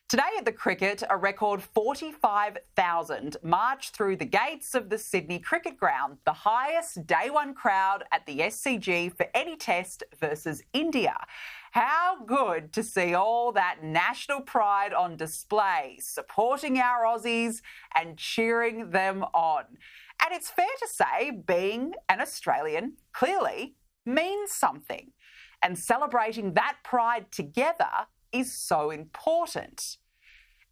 Today at the cricket, a record 45,000 marched through the gates of the Sydney Cricket Ground, the highest day one crowd at the SCG for any test versus India. How good to see all that national pride on display, supporting our Aussies and cheering them on. And it's fair to say being an Australian clearly means something. And celebrating that pride together is so important.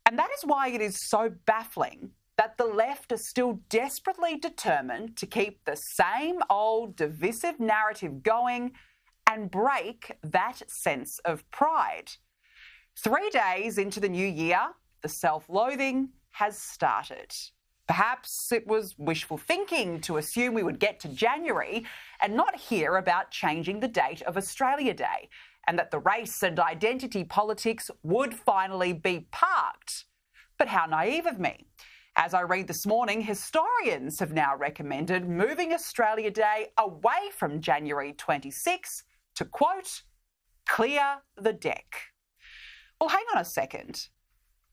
And that is why it is so baffling that the left are still desperately determined to keep the same old divisive narrative going and break that sense of pride. 3 days into the new year, the self-loathing has started. Perhaps it was wishful thinking to assume we would get to January and not hear about changing the date of Australia Day, and that the race and identity politics would finally be parked. But how naive of me. As I read this morning, historians have now recommended moving Australia Day away from January 26 to, quote, clear the deck. Well, hang on a second.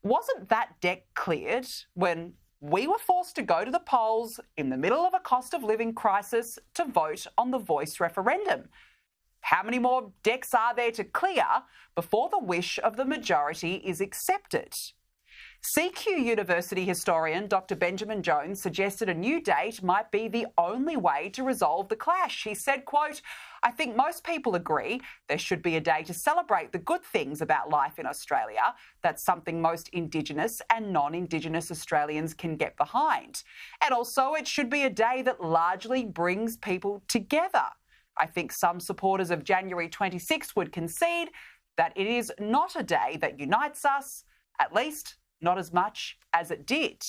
Wasn't that deck cleared when we were forced to go to the polls in the middle of a cost of living crisis to vote on the Voice referendum? How many more decks are there to clear before the wish of the majority is accepted? CQ University historian Dr. Benjamin Jones suggested a new date might be the only way to resolve the clash. He said, quote, I think most people agree there should be a day to celebrate the good things about life in Australia. That's something most Indigenous and non-Indigenous Australians can get behind. And also it should be a day that largely brings people together. I think some supporters of January 26 would concede that it is not a day that unites us, at least not as much as it did.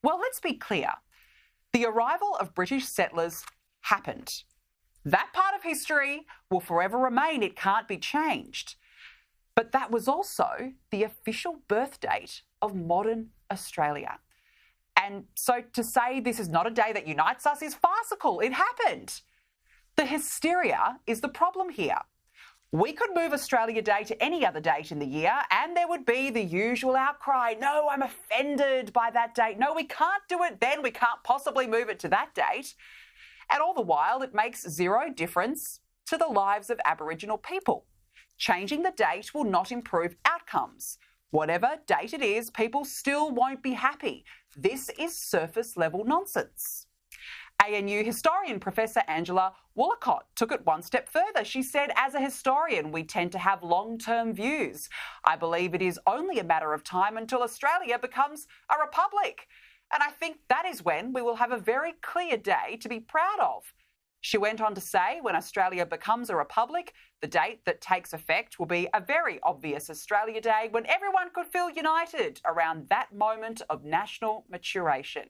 Well, let's be clear. The arrival of British settlers happened. That part of history will forever remain. It can't be changed. But that was also the official birth date of modern Australia. And so to say this is not a day that unites us is farcical. It happened. The hysteria is the problem here. We could move Australia Day to any other date in the year and there would be the usual outcry. No, I'm offended by that date. No, we can't do it then. We can't possibly move it to that date. And all the while, it makes zero difference to the lives of Aboriginal people. Changing the date will not improve outcomes. Whatever date it is, people still won't be happy. This is surface-level nonsense. ANU historian Professor Angela Woolacott took it one step further. She said, as a historian, we tend to have long-term views. I believe it is only a matter of time until Australia becomes a republic. And I think that is when we will have a very clear day to be proud of. She went on to say, when Australia becomes a republic, the date that takes effect will be a very obvious Australia Day when everyone could feel united around that moment of national maturation.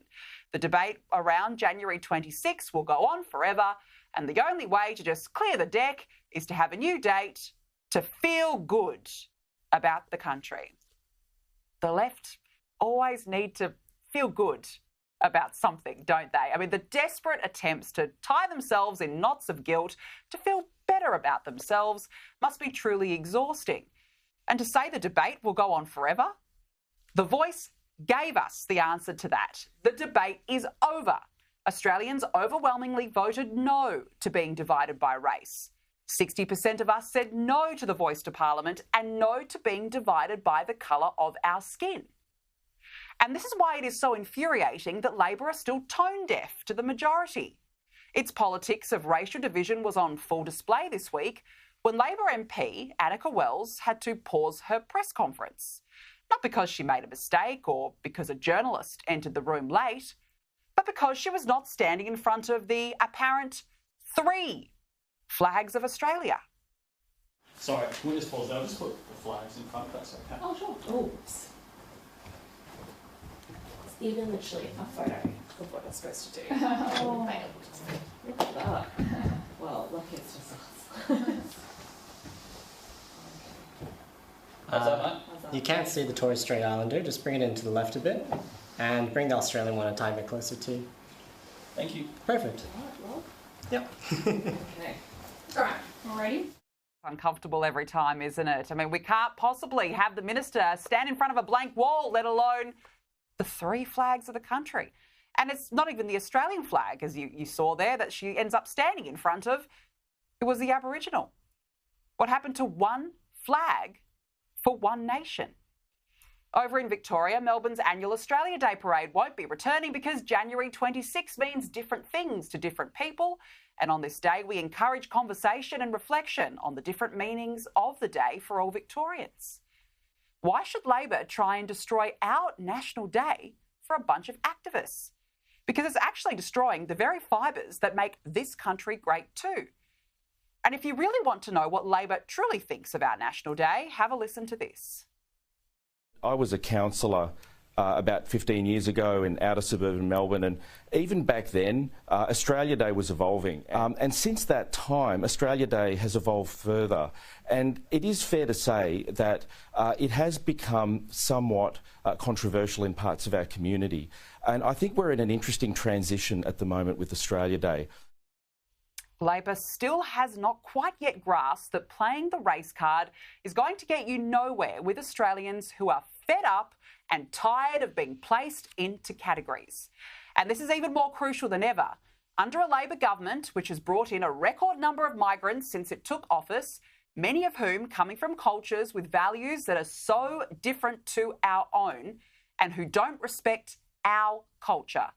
The debate around January 26 will go on forever, and the only way to just clear the deck is to have a new date to feel good about the country. The left always need to feel good about something, don't they? I mean, the desperate attempts to tie themselves in knots of guilt to feel better about themselves must be truly exhausting. And to say the debate will go on forever, The Voice gave us the answer to that. The debate is over. Australians overwhelmingly voted no to being divided by race. 60% of us said no to the voice to Parliament and no to being divided by the colour of our skin. And this is why it is so infuriating that Labor are still tone deaf to the majority. Its politics of racial division was on full display this week when Labor MP Annika Wells had to pause her press conference. Not because she made a mistake or because a journalist entered the room late, but because she was not standing in front of the apparent 3 flags of Australia. Sorry, can we just pause there? I'll just put the flags in front, if that's okay. Oh, sure. Oops. It's even literally a photo of what you're supposed to do. Oh. Look at that. Well, lucky it's just us. How's that, mate? You can't see the Torres Strait Islander, just bring it in to the left a bit and bring the Australian one a tiny bit closer to you. Thank you. Perfect. Alright, well. Yep. Okay. Alright, all ready? Uncomfortable every time, isn't it? I mean, we can't possibly have the minister stand in front of a blank wall, let alone the three flags of the country. And it's not even the Australian flag, as you saw there, that she ends up standing in front of. It was the Aboriginal. What happened to one flag for one nation? Over in Victoria, Melbourne's annual Australia Day parade won't be returning because January 26 means different things to different people. And on this day, we encourage conversation and reflection on the different meanings of the day for all Victorians. Why should Labor try and destroy our National Day for a bunch of activists? Because it's actually destroying the very fibres that make this country great too. And if you really want to know what Labor truly thinks of our National Day, have a listen to this. I was a councillor about 15 years ago in outer suburban Melbourne, and even back then, Australia Day was evolving. And since that time, Australia Day has evolved further. And it is fair to say that it has become somewhat controversial in parts of our community. And I think we're in an interesting transition at the moment with Australia Day. Labor still has not quite yet grasped that playing the race card is going to get you nowhere with Australians who are fed up and tired of being placed into categories. And this is even more crucial than ever. Under a Labor government, which has brought in a record number of migrants since it took office, many of whom coming from cultures with values that are so different to our own and who don't respect our culture.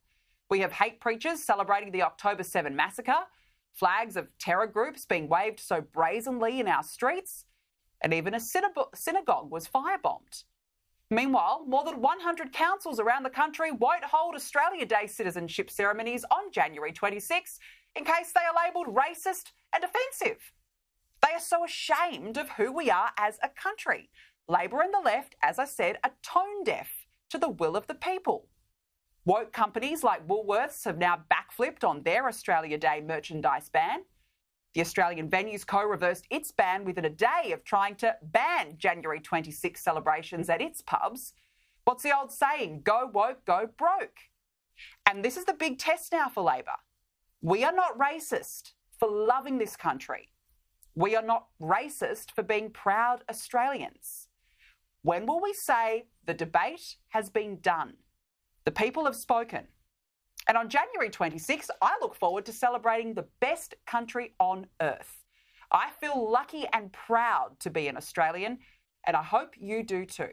We have hate preachers celebrating the October 7 massacre, flags of terror groups being waved so brazenly in our streets, and even a synagogue was firebombed. Meanwhile, more than 100 councils around the country won't hold Australia Day citizenship ceremonies on January 26 in case they are labelled racist and offensive. They are so ashamed of who we are as a country. Labor and the left, as I said, are tone deaf to the will of the people. Woke companies like Woolworths have now backflipped on their Australia Day merchandise ban. The Australian Venues Co reversed its ban within a day of trying to ban January 26 celebrations at its pubs. What's the old saying? Go woke, go broke. And this is the big test now for Labor. We are not racist for loving this country. We are not racist for being proud Australians. When will we say the debate has been done? The people have spoken. And on January 26, I look forward to celebrating the best country on earth. I feel lucky and proud to be an Australian, and I hope you do too.